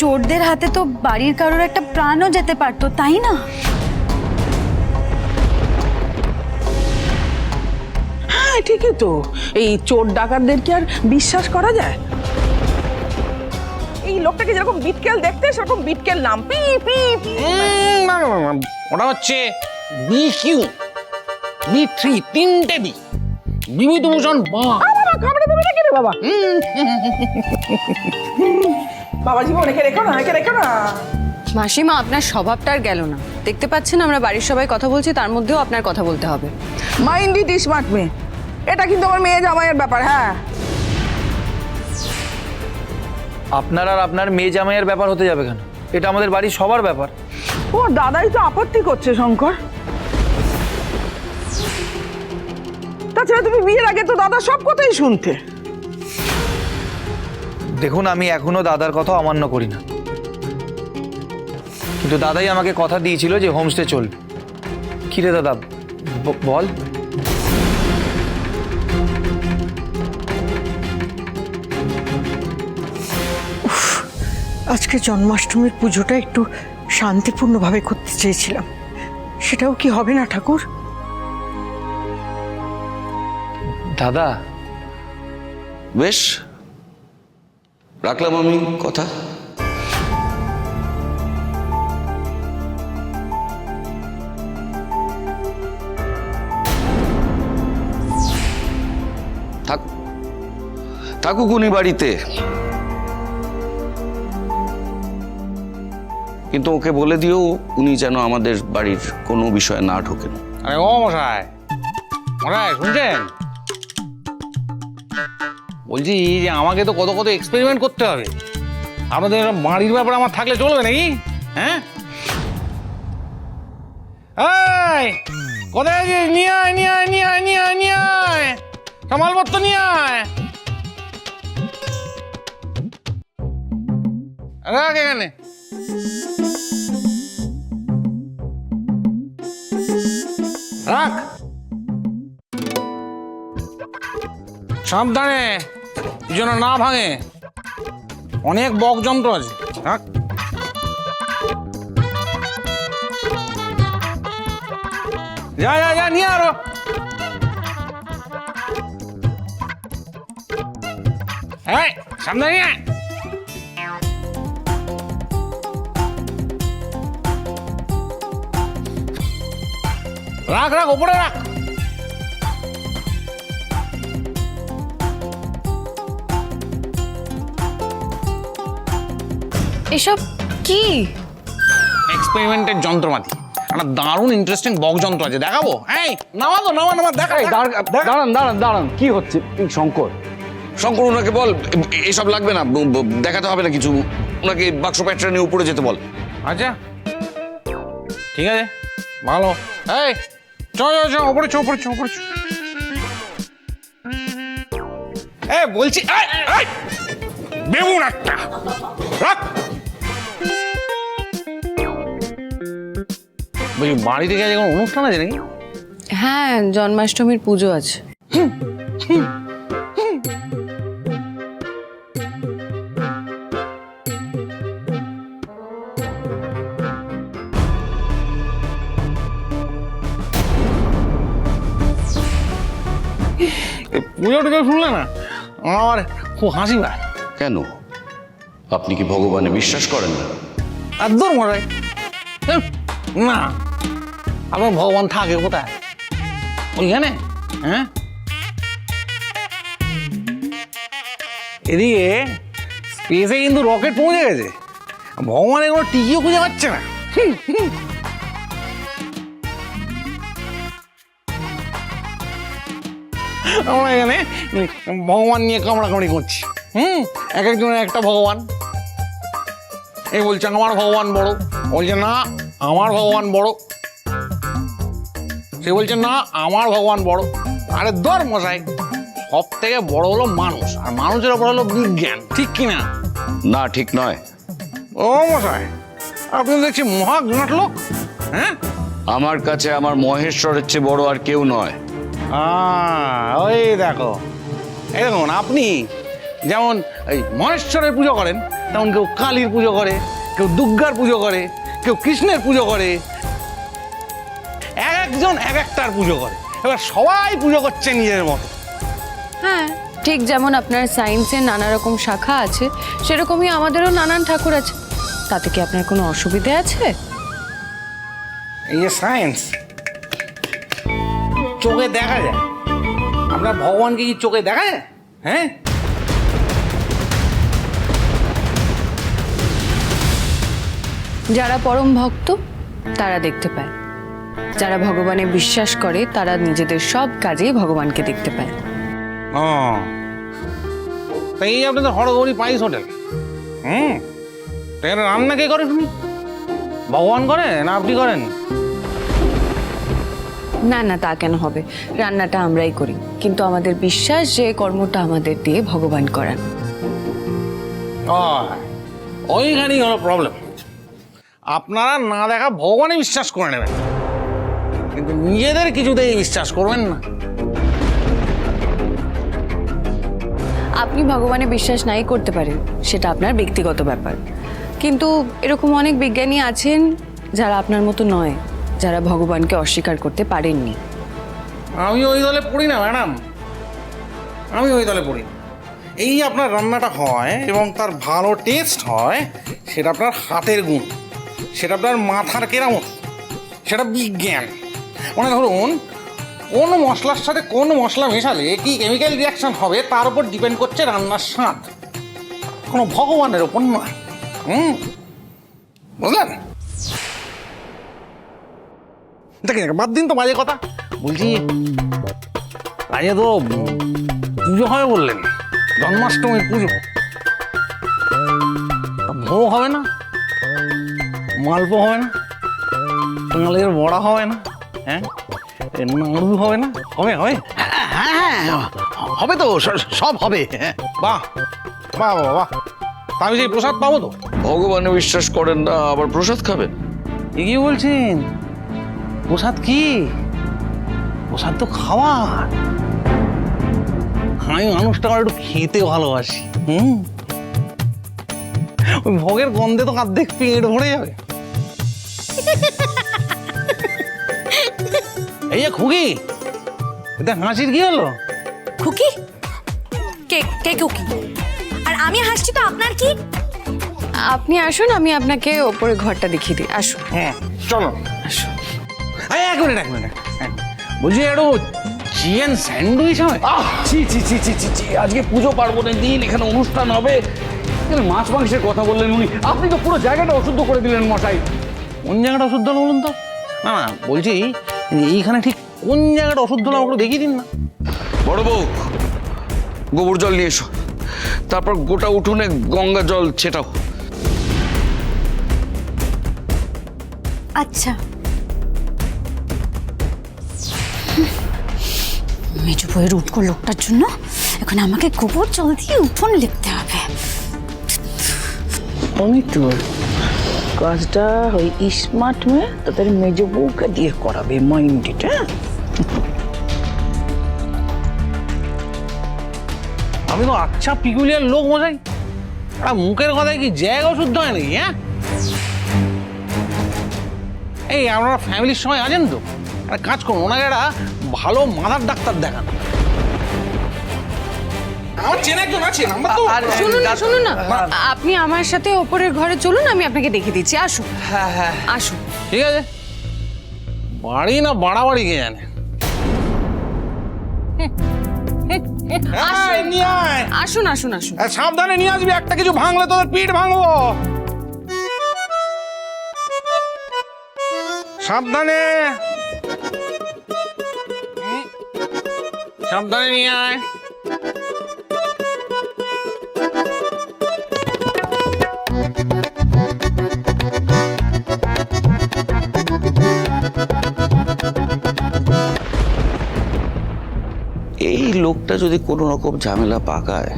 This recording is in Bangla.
চোরদের হাতে তো বাড়ির কারোর একটা প্রাণও যেতে পারতো, তাই না? হ্যাঁ ঠিকই তো, এই চোর ডাকাতদের কি আর বিশ্বাস করা যায়? এই লোকটাকে যেরকম বিটকেল দেখতে সেরকম বিটকেল নাম, পি পি পি। ওটা হচ্ছে বিকিউ বি3, 3টে বি, বিভূতিভূষণ বাহ। বাবা কামড়ে দেবে নাকি রে বাবা? বাবা জীবন একে রেখো না, একে রেখো না। মাসিমা, আপনার স্বভাবটা আর গেল না। দেখতে পাচ্ছেন আমরা বাড়ির সবাই কথা বলছি, তার মধ্যেও আপনার কথা বলতে হবে। মাইন্ড ইট স্মার্ট মেয়ে, এটা কিন্তু আমার মেয়ে জামাইয়ের ব্যাপার। হ্যাঁ আপনার আর আপনার মেয়ে জামাইয়ের ব্যাপার হতে যাবে কেন? এটা আমাদের বাড়ির সবার ব্যাপার। ও দাদাই তো আপত্তি করছে শঙ্কর। তাছাড়া তুমি বিয়ের আগে তো দাদা সব কথাই শুনতে। দেখুন, আমি এখনো দাদার কথা অমান্য করি না, কিন্তু দাদাই আমাকে কথা দিয়েছিল যে হোমস্টে চলবে। কি রে দাদা, বল। আজকে জন্মাষ্টমীর পুজোটা একটু শান্তিপূর্ণভাবে করতে চেয়েছিলাম, সেটাও কি হবে না ঠাকুর? দাদা বেশ, রাখলাম আমি কথা। থাকুক উনি বাড়িতে, কিন্তু ওকে বলে দিও উনি যেন আমাদের বাড়ির কোনো বিষয়ে না ঢোকেন। আরে ও মশাই, মশাই শুনছেন? বলছি যে আমাকে তো কত কত এক্সপেরিমেন্ট করতে হবে। আপনাদের বাড়ির ব্যাপারে আমার থাকলে চলবে নাকি? হ্যাঁ, এই কোথায় আছিস? নিয়ে আয়, নিয়ে আয়, নিয়ে আয়, নিয়ে আয়, নিয়ে আয়, সামালপত্র নিয়ে আয়। রাখ এখানে। রাখ, সাবধানে যেন না ভাঙে, অনেক বক যন্ত্র আছে। রাখ। যা যা যা, নিয়ে আরো। এই সামনে নিয়ে আয়। রাখ রাখ, ওপরে রাখ। এসব কি? এক্সপেরিমেন্টের যন্ত্রপাতি, একটা দারুণ ইন্টারেস্টিং বক যন্ত্র আছে, দেখাবো। এই নামা তো, নামা নামা, দেখা। দাঁড়ান দাঁড়ান দাঁড়ান, কি হচ্ছে? শঙ্কর, শঙ্কর ওনাকে বল এসব লাগবে না, দেখাতে হবে না কিছু, ওনাকে বাক্স প্যাটরা নিয়ে উপরে যেতে বল। আচ্ছা ঠিক আছে, ভালো। এই চ চ চ, ওপরে চ, ওপরে চ, ওপরে চ। এই বলছি, বেবুন একটা রাখ। বলছি বাড়ি থেকে কোনো অনুষ্ঠান আছে নাকি? হ্যাঁ, জন্মাষ্টমীর পুজো আছে। পুজোটা কেউ শুনলে না আমার খুব হাসি পায়। কেন, আপনি কি ভগবানে বিশ্বাস করেন না? একদম মজাই না, আপনার ভগবান থাকে কোথায়? ওইখানে। হ্যাঁ, এদিকে স্পেসে কিন্তু রকেট পৌঁছে গেছে, ভগবানের কোনো টিকিও খুঁজে পাচ্ছে না। আমরা এখানে ভগবান নিয়ে কামড়াকামড়ি করছি। এক একজনের একটা ভগবান। এই বলছে আমার ভগবান বড়, বলছে না আমার ভগবান বড়, সে বলছে না আমার ভগবান বড়। আরে ধর মশাই, সব থেকে বড় হলো মানুষ, আর মানুষের ওপর হলো বিজ্ঞান, ঠিক কিনা? না, ঠিক নয়। ও মশাই, আপনি দেখছি মহা গাঁট লোক। হ্যাঁ, আমার কাছে আমার মহেশ্বরের চেয়ে বড় আর কেউ নয়। ওই দেখো, এই দেখুন, আপনি যেমন এই মহেশ্বরের পুজো করেন, তেমন কেউ কালীর পুজো করে, কেউ দুর্গার পুজো করে, কেউ কৃষ্ণের পুজো করে, একজন এক একটার পুজো করে। এবার সবাই পুজো করছে নিজের মতো। হ্যাঁ, ঠিক যেমন আপনার সায়েন্সের নানা রকম শাখা আছে, সেরকমই আমাদেরও নানান ঠাকুর আছে। তাতে কি আপনার কোনো অসুবিধে আছে? এই যে সায়েন্স, চোখে দেখা যায়। আপনার ভগবানকে কি চোখে দেখা যায়? হ্যাঁ, যারা পরম ভক্ত তারা দেখতে পায়, যারা ভগবানে বিশ্বাস করে তারা নিজেদের সব কাজেই ভগবানকে দেখতে পায়। ও তাই এই আপনাদের হরগৌরী পাইস হোটেল। তাই রান্না কে করে শুনি? ভগবান করে না আপনি করেন? না না, তা কেন হবে? রান্নাটা আমরাই করি, কিন্তু আমাদের বিশ্বাস যে কর্মটা আমাদের দিয়ে ভগবান করান। ওইখানেই হলো প্রবলেম। আপনারা না দেখা ভগবানে বিশ্বাস করে নেবেন, কিন্তু নিজেদের কিছুতেই বিশ্বাস করবেন না। আপনি ভগবানে বিশ্বাস নাই করতে পারেন, সেটা আপনার ব্যক্তিগত ব্যাপার, কিন্তু এরকম অনেক বিজ্ঞানী আছেন যারা আপনার মতো নয়, যারা ভগবানকে অস্বীকার করতে পারেননি। আমি ওই দলে পড়ি না ম্যাডাম, আমি ওই দলে পড়ি না। এই আপনার রান্নাটা হয় এবং তার ভালো টেস্ট হয়, সেটা আপনার হাতের গুণ, সেটা আপনার মাথার কেরামত, সেটা বিজ্ঞান। মানে ধরুন কোন মশলার সাথে কোন মশলা মেশালে কি কেমিক্যাল রিয়াকশন হবে তার উপর ডিপেন্ড করছে রান্নার স্বাদ, কোনো ভগবানের ওপর নয়। বুঝলেন? দেখেন, বাদ দিন তো বাজে কথা। বলছি আজকে তো পুজো হবে বললেন, জন্মাষ্টমীর পুজো, ভোগ হবে না, মালপো হবে না, তোমাদের বড়া হবে না, হ্যাঁ নাড়ু হবে না? হবে হবে হ্যাঁ হবে তো, সব হবে। বাহ বাহ বাহ বাহ। তা আমি সেই প্রসাদ পাবো তো? ভগবানে বিশ্বাস করেন না, আবার প্রসাদ খাবেন? এ কি বলছেন? প্রসাদ কি? প্রসাদ তো খাওয়ার। আমি মানুষটা একটু খেতে ভালোবাসি। ওই ভোগের গন্ধে তো অর্ধেক পেট ভরে যাবে। এই যে খুকি, এটা হাসির কি হলো? খুকি? কে কে খুকি? আর আমি হাসছি তো আপনার কি? আপনি আসুন, আমি আপনাকে ওপরে ঘরটা দেখিয়ে দিই। আসুন। হ্যাঁ চলো আসুন। এক মিনিট এক মিনিট। বলছি একটু চিকেন স্যান্ডউইচ হবে? ছি ছি ছি ছি ছি ছি, আজকে পুজো পার্বণের দিন, এখানে অনুষ্ঠান হবে, এখানে মাছ মাংসের কথা বললেন উনি। আপনি তো পুরো জায়গাটা অশুদ্ধ করে দিলেন মশাই। কোন জায়গাটা অশুদ্ধ হলো বলুন তো? না না, বলছি এইখানে ঠিক কোন জায়গাটা অশুদ্ধ হলো আমাকে দেখিয়ে দিন না। বড় বউ, গোবর জল নিয়ে এসো, তারপর গোটা উঠোনে গঙ্গা জল ছেটাও। আচ্ছা। মেজো বইয়ের উঠকো লোকটার জন্য এখন আমাকে গোবর জল দিয়ে উঠোন লিখতে হবে। অমিত, কাজটা ওই স্মার্ট মেয়ে তাদের মেজ বউকে দিয়ে করাবে, মাইন্ডেড। হ্যাঁ, আমি তো আচ্ছা পিকুলিয়ার লোক মশাই, আর মুখের কথায় কি জায়গা শুদ্ধ হয় নাকি? হ্যাঁ, এই আপনারা ফ্যামিলির সময় আছেন তো, একটা কাজ করুন, ওনাকে একটা ভালো মাথার ডাক্তার দেখান। আমার চেনা একজন আছে, নাম্বার তো। শুনুন না, শুনুন না, আপনি আমার সাথে ওপরের ঘরে চলুন, আমি আপনাকে দেখিয়ে দিচ্ছি। আসুন। হ্যাঁ হ্যাঁ আসুন। ঠিক আছে, বাড়ি না বাড়াবাড়ি কে জানে। এই, নিয়ে আয়। আসুন আসুন আসুন। সাবধানে নিয়ে আসবি, একটা কিছু ভাঙলে তোদের পিঠ ভাঙবো। সাবধানে, সাবধানে নিয়ে আয়। এই লোকটা যদি কোনো রকম ঝামেলা পাকায়।